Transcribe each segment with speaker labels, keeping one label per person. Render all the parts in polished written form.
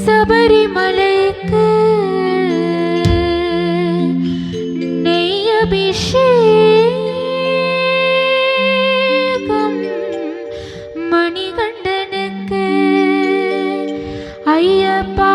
Speaker 1: சபரிமலைக்கு நெய் அபிஷேகம் மணிகண்டனுக்கு ஐயப்பா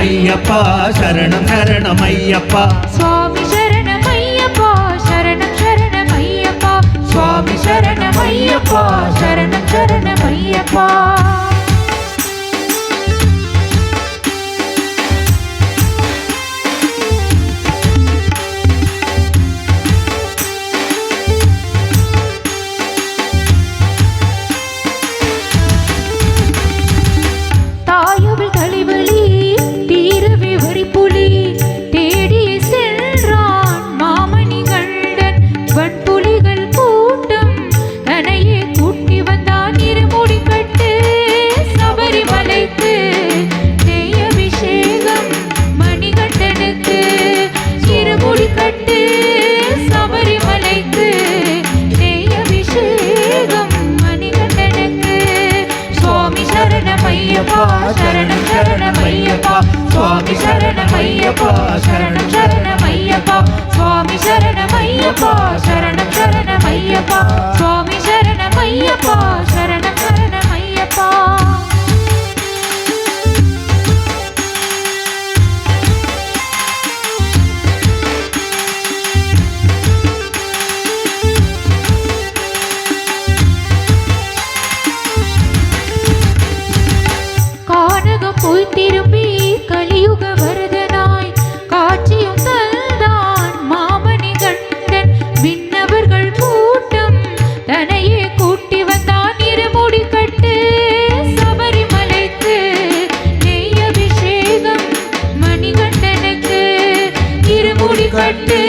Speaker 2: ஐயப்பா சரணம் சரணம் ஐயப்பா
Speaker 1: சுவாமி சரணம் ஐயப்பா சரணம் சரணம் ஐயப்பா சுவாமி சரணம் ஐயப்பா சரணம் சரணம் ஐயப்பா தாயவள் தலைவலி சரணம் சரணம் ஐயப்பா சுவாமி சரணம் ஐயப்பா சரணம் சரணம் ஐயப்பா சுவாமி சரணம் ஐயப்பா சரணம் சரணம் ஐயப்பா சுவாமி சரணம் ஐயப்பா சரணம் சரணம் ஐயப்பா போய் திரும்பி கலியுக வரதனாய் காட்சியும் தந்தான் மாமணி கண்டன் விண்ணவர்கள் கூட்டம் தனையே கூட்டி வந்தான் இருமுடி கட்டு சபரிமலைக்கு நெய் அபிஷேகம் மணிகண்டனுக்கு இருமுடி கட்டு